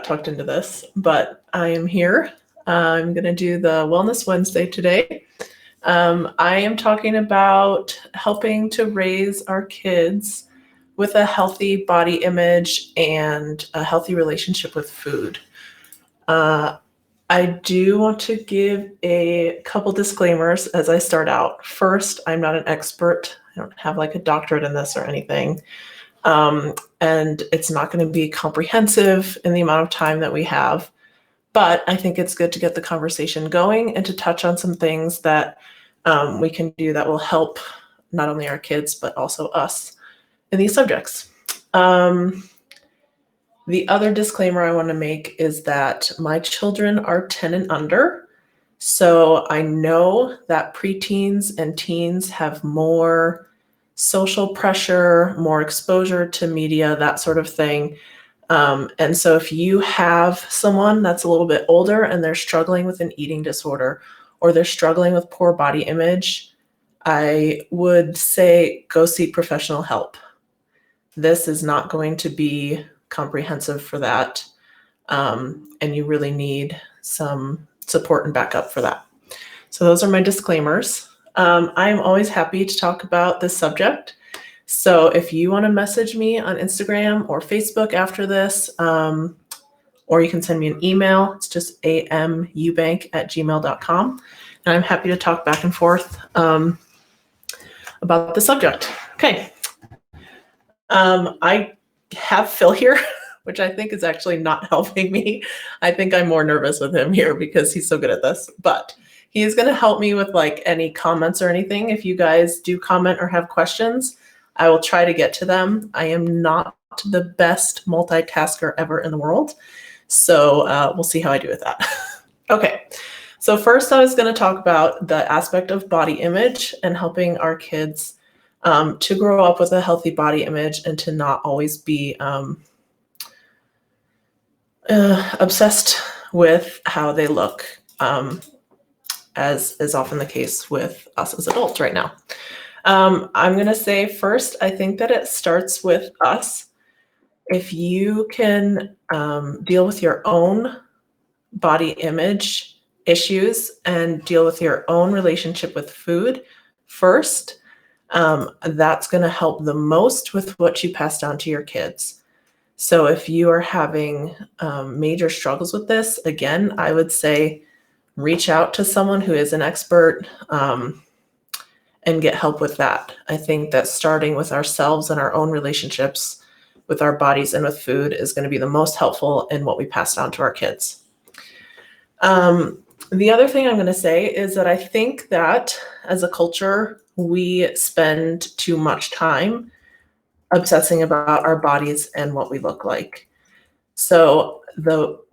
tucked into this, but I am here. I'm going to do the Wellness Wednesday today. I am talking about helping to raise our kids with a healthy body image and a healthy relationship with food. I do want to give a couple disclaimers as I start out. First, I'm not an expert. I don't have like a doctorate in this or anything. And it's not going to be comprehensive in the amount of time that we have. But I think it's good to get the conversation going and to touch on some things that we can do that will help not only our kids, but also us in these subjects. The other disclaimer I want to make is that my children are 10 and under. So I know that preteens and teens have more social pressure, more exposure to media, that sort of thing. And so if you have someone that's a little bit older and they're struggling with an eating disorder or they're struggling with poor body image, I would say go seek professional help. This is not going to be comprehensive for that. And you really need some support and backup for that. So those are my disclaimers. I am always happy to talk about this subject. So if you want to message me on Instagram or Facebook after this, or you can send me an email, it's just ameubank@gmail.com. And I'm happy to talk back and forth about the subject. Okay. I have Phil here, which I think is actually not helping me. I think I'm more nervous with him here because he's so good at this, but he is going to help me with like any comments or anything. If you guys do comment or have questions, I will try to get to them. I am not the best multitasker ever in the world. So we'll see how I do with that. Okay. So first I was going to talk about the aspect of body image and helping our kids to grow up with a healthy body image and to not always be obsessed with how they look, as is often the case with us as adults right now. I'm going to say first, I think that it starts with us. If you can deal with your own body image issues and deal with your own relationship with food first, that's going to help the most with what you pass down to your kids. So if you are having major struggles with this, again, I would say reach out to someone who is an expert and get help with that. I think that starting with ourselves and our own relationships with our bodies and with food is going to be the most helpful in what we pass down to our kids. The other thing I'm going to say is that I think that as a culture, we spend too much time obsessing about our bodies and what we look like. So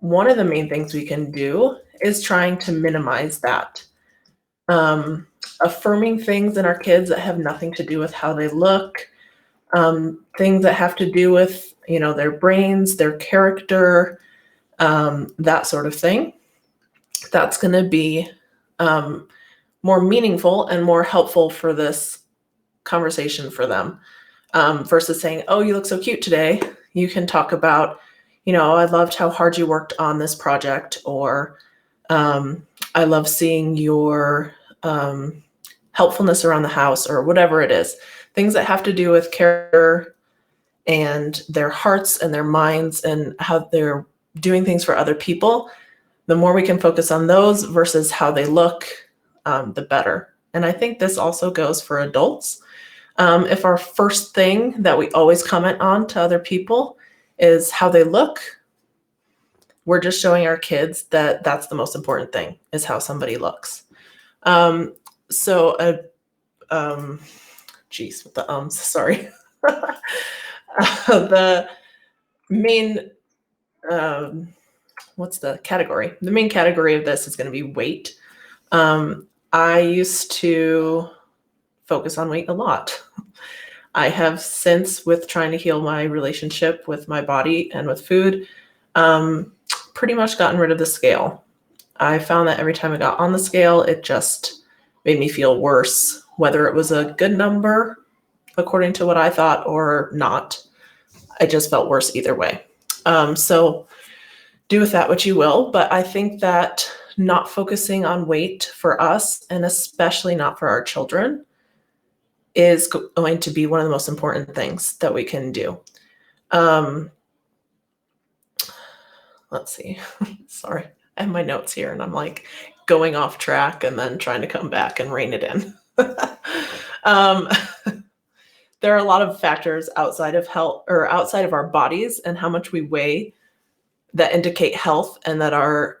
one of the main things we can do is trying to minimize that. Affirming things in our kids that have nothing to do with how they look, things that have to do with, their brains, their character, that sort of thing. That's going to be more meaningful and more helpful for this conversation for them. Versus saying, oh, you look so cute today. You can talk about, I loved how hard you worked on this project, or I love seeing your helpfulness around the house, or whatever it is. Things that have to do with character and their hearts and their minds and how they're doing things for other people. The more we can focus on those versus how they look, the better. And I think this also goes for adults. If our first thing that we always comment on to other people is how they look, we're just showing our kids that that's the most important thing, is how somebody looks. Sorry. The main, what's the category? The main category of this is going to be weight. I used to focus on weight a lot. I have since, with trying to heal my relationship with my body and with food, pretty much gotten rid of the scale. I found that every time I got on the scale, it just made me feel worse, whether it was a good number, according to what I thought, or not. I just felt worse either way. So do with that what you will. But I think that not focusing on weight for us, and especially not for our children, is going to be one of the most important things that we can do. Let's see. Sorry. I have my notes here and I'm like going off track and then trying to come back and rein it in. There are a lot of factors outside of health or outside of our bodies and how much we weigh that indicate health, and that are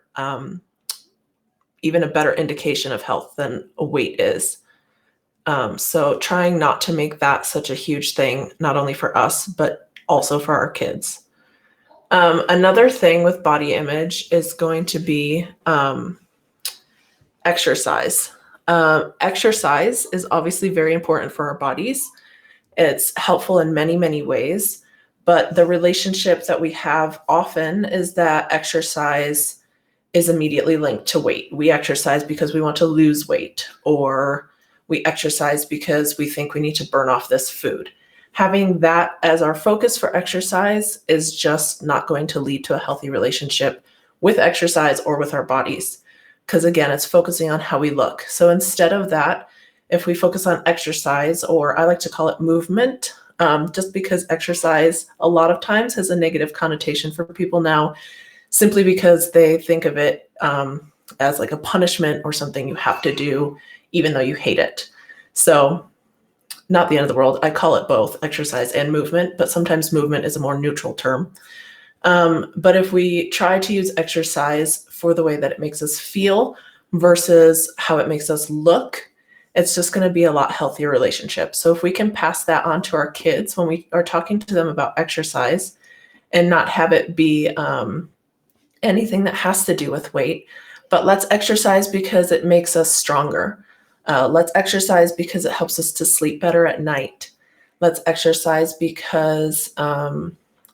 even a better indication of health than a weight is. So trying not to make that such a huge thing, not only for us, but also for our kids. Another thing with body image is going to be exercise. Exercise is obviously very important for our bodies. It's helpful in many, many ways, but the relationship that we have often is that exercise is immediately linked to weight. We exercise because we want to lose weight, or we exercise because we think we need to burn off this food. Having that as our focus for exercise is just not going to lead to a healthy relationship with exercise or with our bodies. Because again, it's focusing on how we look. So instead of that, if we focus on exercise, or I like to call it movement, just because exercise a lot of times has a negative connotation for people now, simply because they think of it as like a punishment or something you have to do, even though you hate it. So not the end of the world. I call it both exercise and movement, but sometimes movement is a more neutral term. But if we try to use exercise for the way that it makes us feel versus how it makes us look, it's just going to be a lot healthier relationship. So if we can pass that on to our kids when we are talking to them about exercise, and not have it be anything that has to do with weight, but let's exercise because it makes us stronger. Let's exercise because it helps us to sleep better at night. Let's exercise because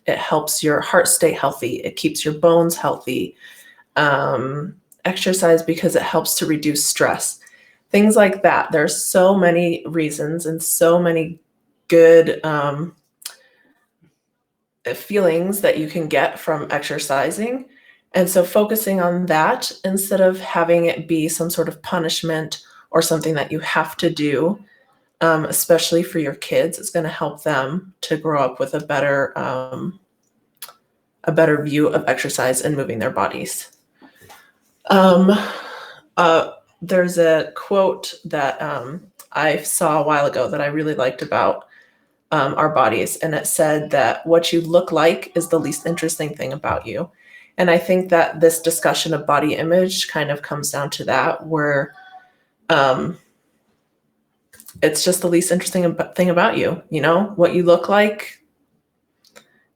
it helps your heart stay healthy. It keeps your bones healthy. Exercise because it helps to reduce stress. Things like that. There's so many reasons and so many good feelings that you can get from exercising. And so focusing on that instead of having it be some sort of punishment or something that you have to do, especially for your kids, is going to help them to grow up with a better view of exercise and moving their bodies. There's a quote that I saw a while ago that I really liked about our bodies, and it said that what you look like is the least interesting thing about you. And I think that this discussion of body image kind of comes down to that, where it's just the least interesting thing about you. You know, what you look like,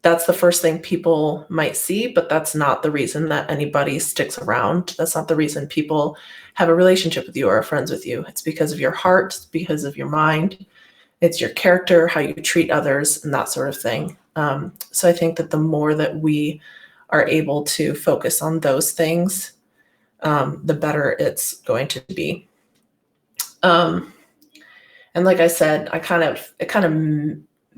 that's the first thing people might see, but that's not the reason that anybody sticks around. That's not the reason people have a relationship with you or are friends with you. It's because of your heart, it's because of your mind, it's your character, how you treat others, and that sort of thing. So I think that the more that we are able to focus on those things, the better it's going to be. And like I said, it kind of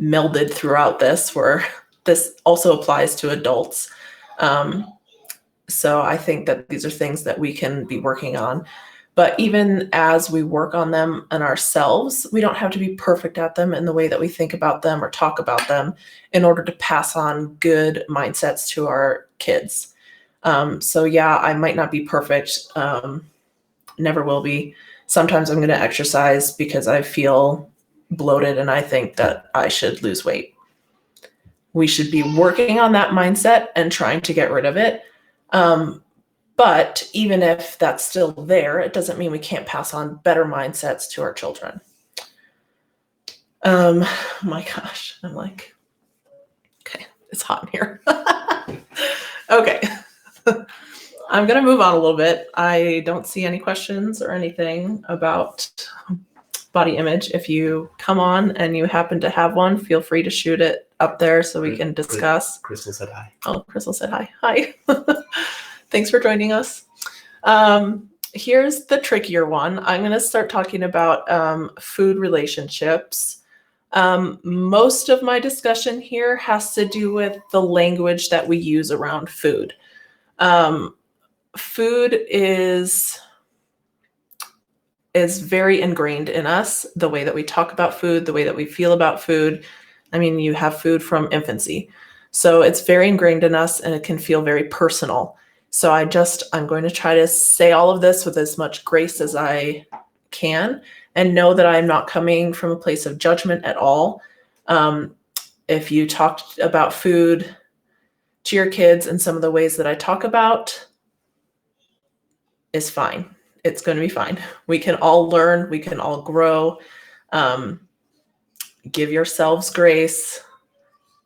melded throughout this, where this also applies to adults. So I think that these are things that we can be working on. But even as we work on them and ourselves, we don't have to be perfect at them in the way that we think about them or talk about them in order to pass on good mindsets to our kids. So yeah, I might not be perfect, never will be. Sometimes I'm going to exercise because I feel bloated and I think that I should lose weight. We should be working on that mindset and trying to get rid of it. But even if that's still there, it doesn't mean we can't pass on better mindsets to our children. My gosh, I'm like, okay, it's hot in here. Okay. I'm going to move on a little bit. I don't see any questions or anything about body image. If you come on and you happen to have one, feel free to shoot it up there so we can discuss. Crystal said hi. Oh, Crystal said hi. Hi. Thanks for joining us. Here's the trickier one. I'm going to start talking about food relationships. Most of my discussion here has to do with the language that we use around food. Food is very ingrained in us, the way that we talk about food, the way that we feel about food. I mean, you have food from infancy. So it's very ingrained in us and it can feel very personal. So I'm going to try to say all of this with as much grace as I can and know that I'm not coming from a place of judgment at all. If you talked about food to your kids in some of the ways that I talk about, is fine. It's going to be fine. We can all learn. We can all grow. Give yourselves grace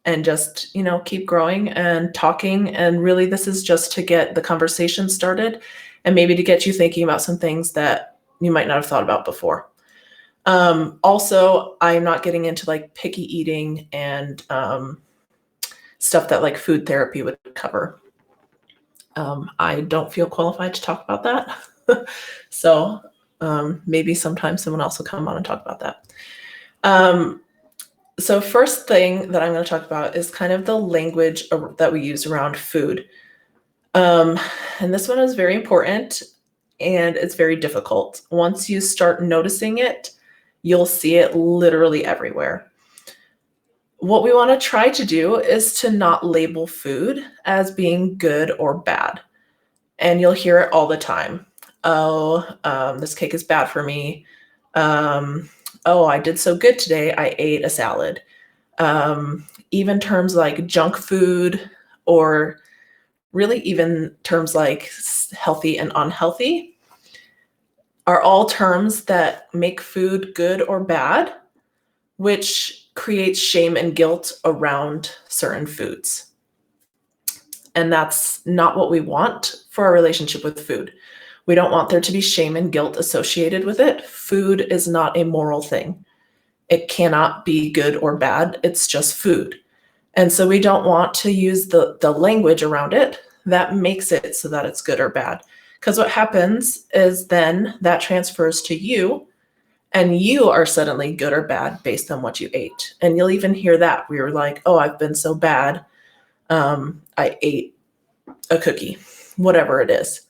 and just, keep growing and talking. And really, this is just to get the conversation started and maybe to get you thinking about some things that you might not have thought about before. Also, I'm not getting into like picky eating and stuff that like food therapy would cover. I don't feel qualified to talk about that. So maybe sometime someone else will come on and talk about that. So first thing that I'm going to talk about is kind of the language that we use around food. And this one is very important and it's very difficult. Once you start noticing it, you'll see it literally everywhere. What we want to try to do is to not label food as being good or bad. And you'll hear it all the time. This cake is bad for me. Oh, I did so good today. I ate a salad. Even terms like junk food, or really even terms like healthy and unhealthy, are all terms that make food good or bad, which creates shame and guilt around certain foods. And that's not what we want for our relationship with food. We don't want there to be shame and guilt associated with it. Food is not a moral thing. It cannot be good or bad. It's just food. And so we don't want to use the language around it that makes it so that it's good or bad. Because what happens is then that transfers to you, and you are suddenly good or bad based on what you ate. And you'll even hear that. We were like, oh, I've been so bad. I ate a cookie, whatever it is.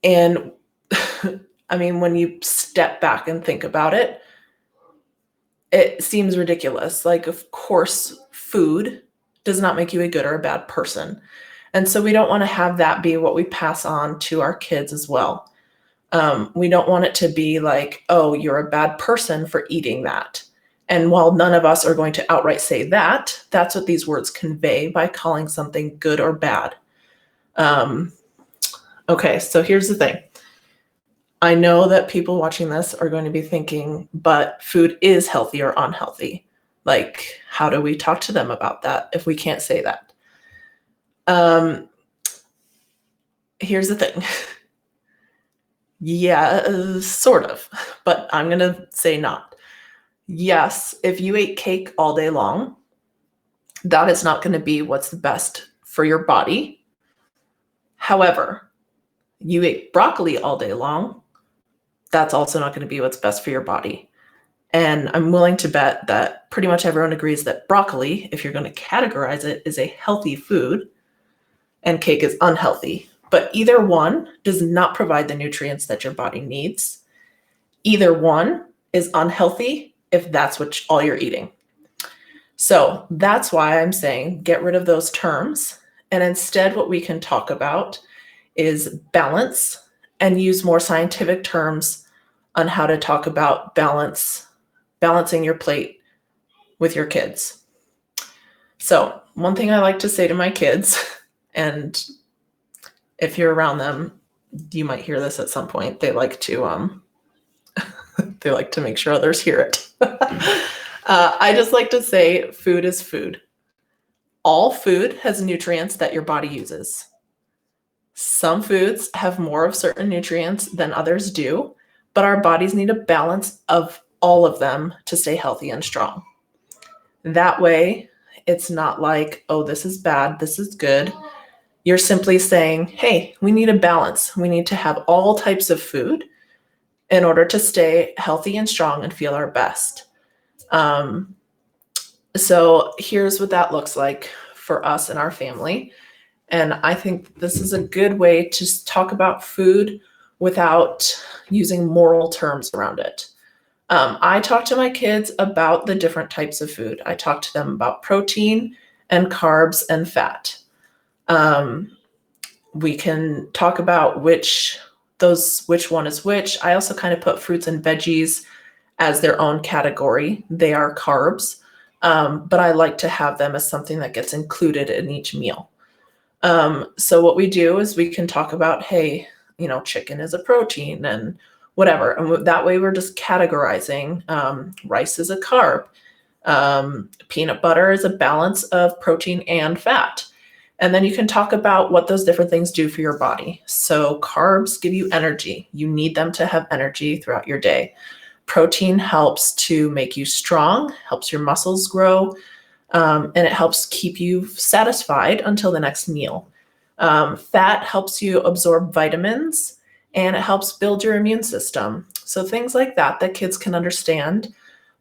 And I mean, when you step back and think about it, it seems ridiculous. Like, of course, food does not make you a good or a bad person. And so we don't want to have that be what we pass on to our kids as well. We don't want it to be like, oh, you're a bad person for eating that. And while none of us are going to outright say that, that's what these words convey by calling something good or bad. Okay, so here's the thing. I know that people watching this are going to be thinking, but food is healthy or unhealthy. Like, how do we talk to them about that if we can't say that? Here's the thing. Yeah, sort of, but I'm going to say not. Yes, if you ate cake all day long, that is not going to be what's the best for your body. However, you ate broccoli all day long, that's also not going to be what's best for your body. And I'm willing to bet that pretty much everyone agrees that broccoli, if you're going to categorize it, is a healthy food and cake is unhealthy. But either one does not provide the nutrients that your body needs. Either one is unhealthy if that's what all you're eating. So that's why I'm saying get rid of those terms. And instead, what we can talk about is balance and use more scientific terms on how to talk about balancing your plate with your kids. So one thing I like to say to my kids, and if you're around them, you might hear this at some point. They like to they like to make sure others hear it. I just like to say food is food. All food has nutrients that your body uses. Some foods have more of certain nutrients than others do, but our bodies need a balance of all of them to stay healthy and strong. That way, it's not like, oh, this is bad, this is good. You're simply saying, hey, we need a balance. We need to have all types of food in order to stay healthy and strong and feel our best. So here's what that looks like for us and our family. And I think this is a good way to talk about food without using moral terms around it. I talk to my kids about the different types of food. I talk to them about protein and carbs and fat. We can talk about which one is which. I also kind of put fruits and veggies as their own category. They are carbs, but I like to have them as something that gets included in each meal. So what we do is we can talk about, hey, chicken is a protein and whatever. And that way we're just categorizing. Rice is a carb. Peanut butter is a balance of protein and fat. And then you can talk about what those different things do for your body. So carbs give you energy. You need them to have energy throughout your day. Protein helps to make you strong, helps your muscles grow, and it helps keep you satisfied until the next meal. Fat helps you absorb vitamins, and it helps build your immune system. So things like that kids can understand,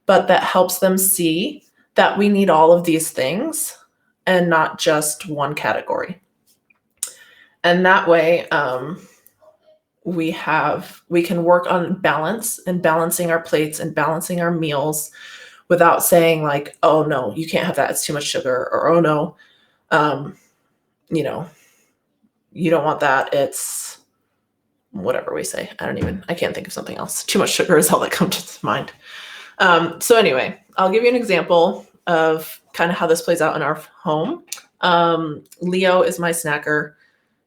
but that helps them see that we need all of these things and not just one category. And that way, we can work on balance and balancing our plates and balancing our meals without saying like, oh no, you can't have that, it's too much sugar, or oh no, you don't want that, it's whatever we say. I can't think of something else. Too much sugar is all that comes to mind. So anyway, I'll give you an example of kind of how this plays out in our home. Leo is my snacker.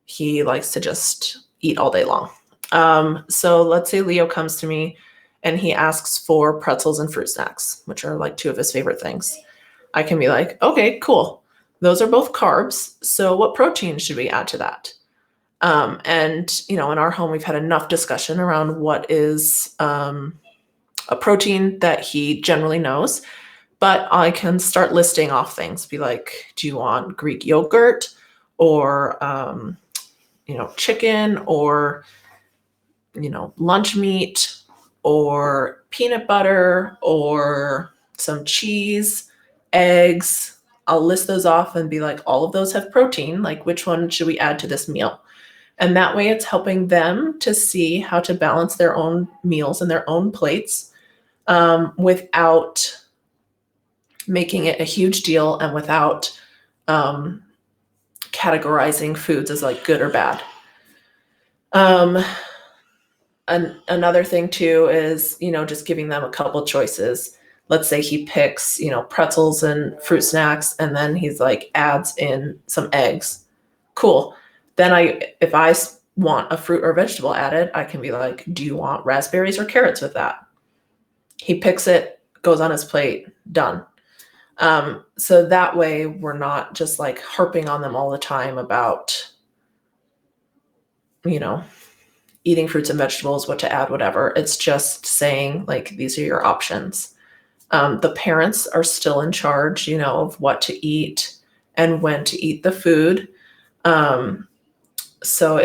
He likes to just eat all day long. So let's say Leo comes to me and he asks for pretzels and fruit snacks, which are like two of his favorite things. I can be like, okay, cool. Those are both carbs. So what protein should we add to that? And in our home, we've had enough discussion around what is a protein that he generally knows, but I can start listing off things, be like, do you want Greek yogurt or, chicken or, lunch meat or peanut butter or some cheese, eggs. I'll list those off and be like, all of those have protein. Like, which one should we add to this meal? And that way it's helping them to see how to balance their own meals and their own plates without making it a huge deal and without categorizing foods as like good or bad. Another thing too is, just giving them a couple choices. Let's say he picks, pretzels and fruit snacks, and then he's like adds in some eggs. Cool. Then if I want a fruit or vegetable added, I can be like, do you want raspberries or carrots with that? He picks it, goes on his plate, done. So that way we're not just like harping on them all the time about, eating fruits and vegetables, what to add, whatever. It's just saying like, these are your options. The parents are still in charge, of what to eat and when to eat the food. So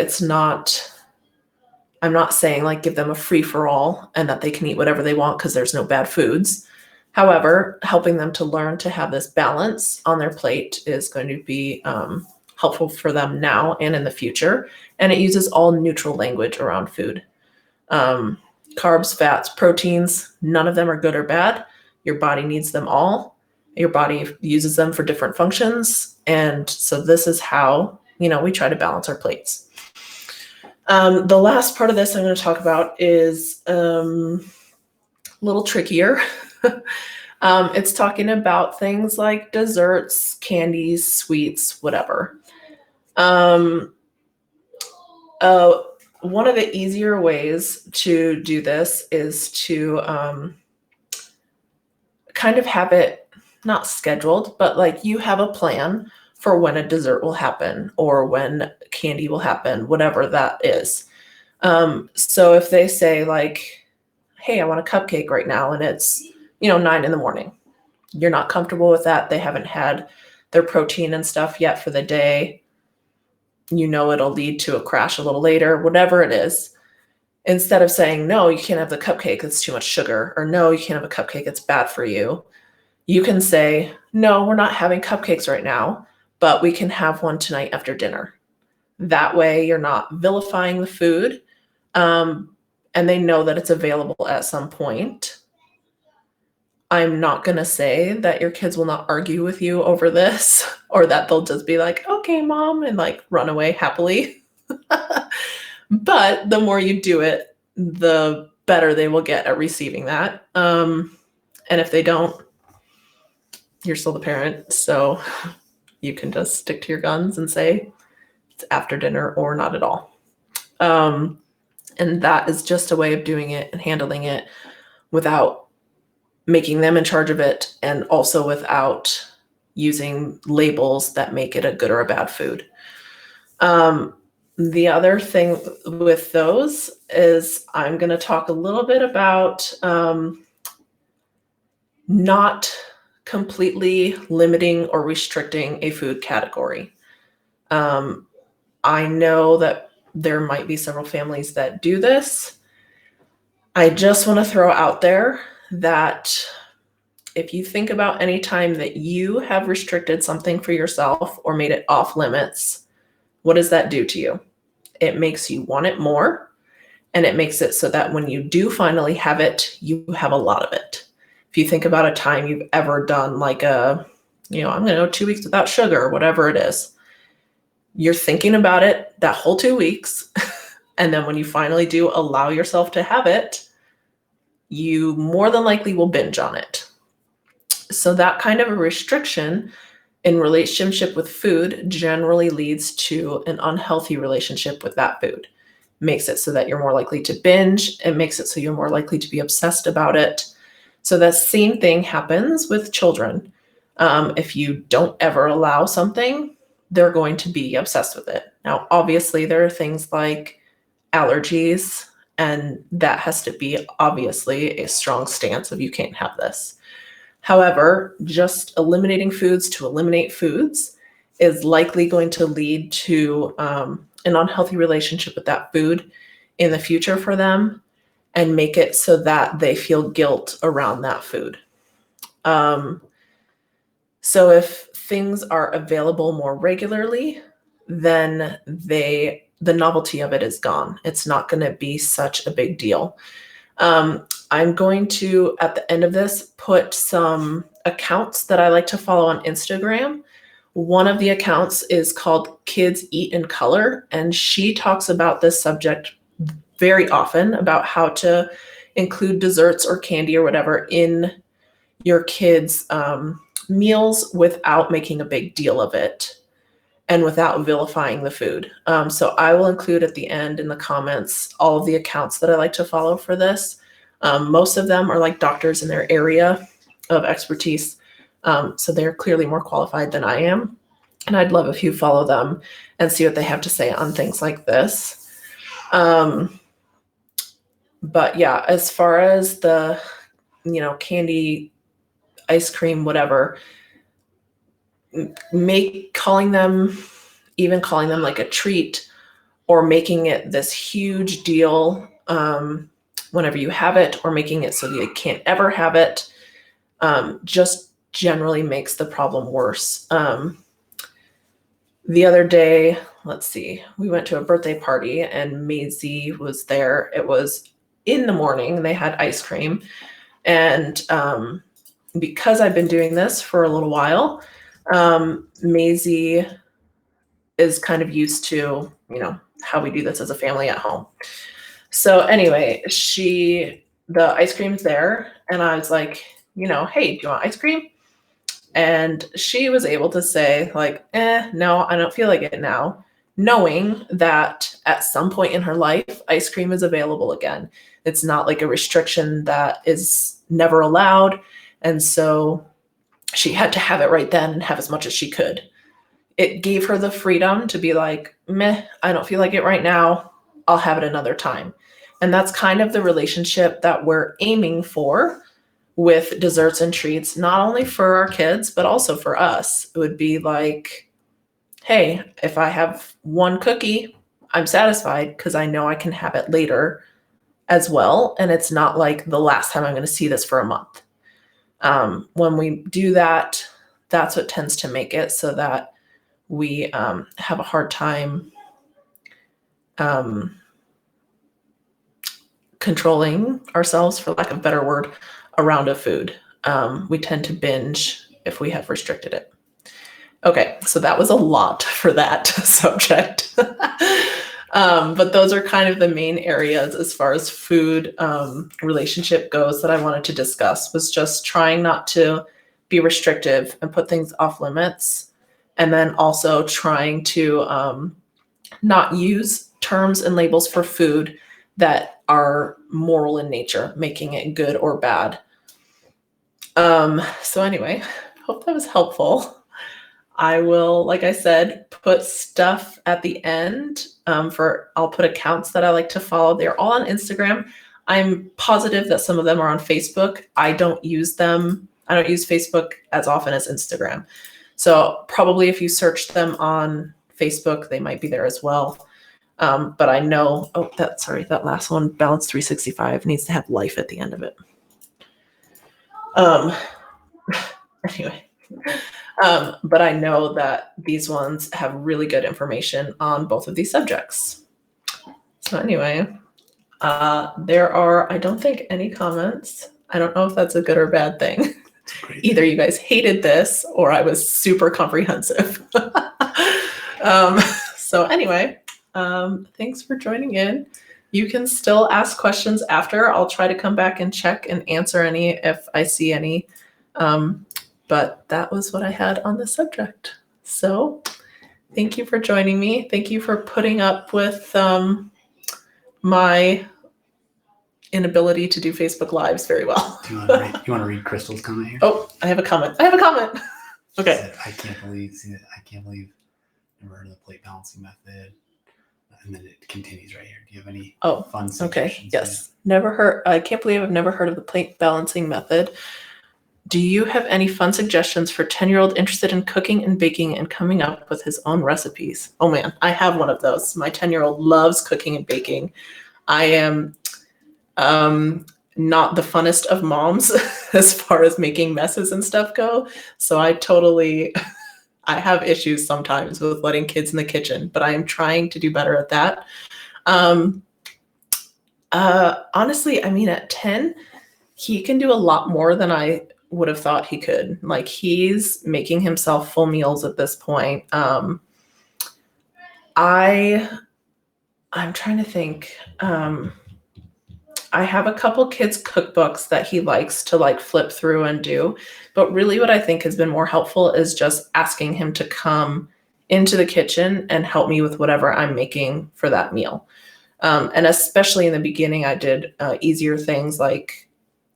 I'm not saying like give them a free for all and that they can eat whatever they want because there's no bad foods. However, helping them to learn to have this balance on their plate is going to be helpful for them now and in the future. And it uses all neutral language around food. Carbs, fats, proteins, none of them are good or bad. Your body needs them all. Your body uses them for different functions. And so this is how, we try to balance our plates. The last part of this I'm going to talk about is a little trickier. It's talking about things like desserts, candies, sweets, whatever. One of the easier ways to do this is to kind of have it not scheduled, but like you have a plan for when a dessert will happen or when candy will happen, whatever that is. So if they say like, hey, I want a cupcake right now, and it's, 9 a.m, you're not comfortable with that. They haven't had their protein and stuff yet for the day. It'll lead to a crash a little later, whatever it is. Instead of saying, no, you can't have the cupcake, it's too much sugar, or no, you can't have a cupcake, it's bad for you. You can say, no, we're not having cupcakes right now, but we can have one tonight after dinner. That way you're not vilifying the food, and they know that it's available at some point. I'm not going to say that your kids will not argue with you over this or that they'll just be like, okay, mom, and like run away happily. But the more you do it, the better they will get at receiving that. And if they don't, you're still the parent. So you can just stick to your guns and say it's after dinner or not at all. And that is just a way of doing it and handling it without making them in charge of it, and also without using labels that make it a good or a bad food. The other thing with those is I'm going to talk a little bit about not completely limiting or restricting a food category. I know that there might be several families that do this. I just want to throw out there that if you think about any time that you have restricted something for yourself or made it off limits, what does that do to you? It makes you want it more, and it makes it so that when you do finally have it, you have a lot of it. If you think about a time you've ever done like I'm going to go 2 weeks without sugar or whatever it is, you're thinking about it that whole 2 weeks. And then when you finally do allow yourself to have it, you more than likely will binge on it. So that kind of a restriction in relationship with food generally leads to an unhealthy relationship with that food. Makes it so that you're more likely to binge. It makes it so you're more likely to be obsessed about it. So the same thing happens with children. If you don't ever allow something, they're going to be obsessed with it. Now, obviously, there are things like allergies, and that has to be obviously a strong stance of you can't have this. However, just eliminating foods to eliminate foods is likely going to lead to an unhealthy relationship with that food in the future for them, and make it so that they feel guilt around that food. So if things are available more regularly, then the novelty of it is gone. It's not going to be such a big deal. I'm going to, at the end of this, put some accounts that I like to follow on Instagram. One of the accounts is called Kids Eat in Color, and she talks about this subject very often, about how to include desserts or candy or whatever in your kids' meals without making a big deal of it and without vilifying the food. So I will include at the end in the comments all of the accounts that I like to follow for this. Most of them are like doctors in their area of expertise. So they're clearly more qualified than I am. And I'd love if you follow them and see what they have to say on things like this. But yeah, as far as the, candy, ice cream, whatever, calling them like a treat, or making it this huge deal whenever you have it, or making it so that you can't ever have it, just generally makes the problem worse. The other day, let's see, we went to a birthday party and Maisie was there. It was in the morning. They had ice cream. And because I've been doing this for a little while, Maisie is kind of used to, how we do this as a family at home. So anyway, the ice cream's there, and I was like, hey, do you want ice cream? And she was able to say like, no, I don't feel like it now, knowing that at some point in her life, ice cream is available again. It's not like a restriction that is never allowed. And so she had to have it right then and have as much as she could. It gave her the freedom to be like, I don't feel like it right now. I'll have it another time. And that's kind of the relationship that we're aiming for with desserts and treats, not only for our kids, but also for us. It would be like, hey, if I have one cookie, I'm satisfied because I know I can have it later as well. And it's not like the last time I'm going to see this for a month. When we do that, that's what tends to make it so that we have a hard time controlling ourselves, for lack of a better word, around a food. We tend to binge if we have restricted it. Okay, so that was a lot for that subject. But those are kind of the main areas as far as food relationship goes that I wanted to discuss, was just trying not to be restrictive and put things off limits. And then also trying to not use terms and labels for food that are moral in nature, making it good or bad. So anyway, hope that was helpful. I will, like I said, put stuff at the end I'll put accounts that I like to follow. They're all on Instagram. I'm positive that some of them are on Facebook. I don't use them. I don't use Facebook as often as Instagram. So probably if you search them on Facebook, they might be there as well. But I know, that last one, Balance 365, needs to have life at the end of it. Anyway. But I know that these ones have really good information on both of these subjects. So anyway, there are, I don't think, any comments. I don't know if that's a good or bad thing. Either you guys hated this or I was super comprehensive. So anyway, thanks for joining in. You can still ask questions after. I'll try to come back and check and answer any if I see any. But that was what I had on the subject. So thank you for joining me. Thank you for putting up with my inability to do Facebook Lives very well. Do you want to read Crystal's comment here? Oh, I have a comment. Okay. Said, I can't believe never heard of the plate balancing method. And then it continues right here. Do you have any fun suggestions? Okay. Yes. I can't believe I've never heard of the plate balancing method. Do you have any fun suggestions for 10-year-old interested in cooking and baking and coming up with his own recipes? Oh man, I have one of those. My 10-year-old loves cooking and baking. I am not the funnest of moms as far as making messes and stuff go. So I have issues sometimes with letting kids in the kitchen, but I am trying to do better at that. Honestly, I mean, at 10, he can do a lot more than I would have thought he could. Like, he's making himself full meals at this point. I'm trying to think. I have a couple kids' cookbooks that he likes to like flip through and do, but really what I think has been more helpful is just asking him to come into the kitchen and help me with whatever I'm making for that meal. And especially in the beginning, I did easier things, like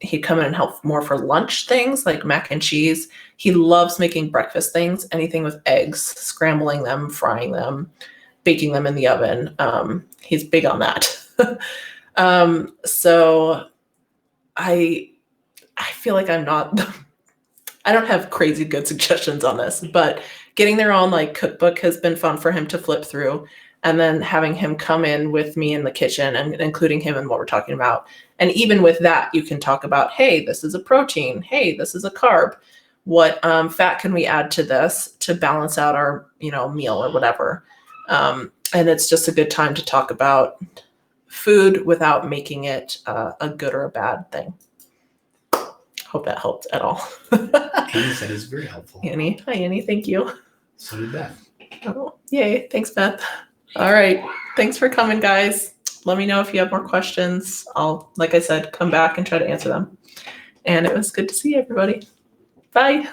he'd come in and help more for lunch things like mac and cheese. He loves making breakfast things, anything with eggs, scrambling them, frying them, baking them in the oven. He's big on that. So I feel like I don't have crazy good suggestions on this, but getting their own like cookbook has been fun for him to flip through, and then having him come in with me in the kitchen and including him in what we're talking about. And even with that, you can talk about, hey, this is a protein. Hey, this is a carb. What fat can we add to this to balance out our, meal or whatever? And it's just a good time to talk about food without making it a good or a bad thing. Hope that helped at all. Annie said it's very helpful. Annie. Hi, Annie. Thank you. So did Beth. Oh, yay. Thanks, Beth. All right. Thanks for coming, guys. Let me know if you have more questions. I'll, like I said, come back and try to answer them. And it was good to see everybody. Bye.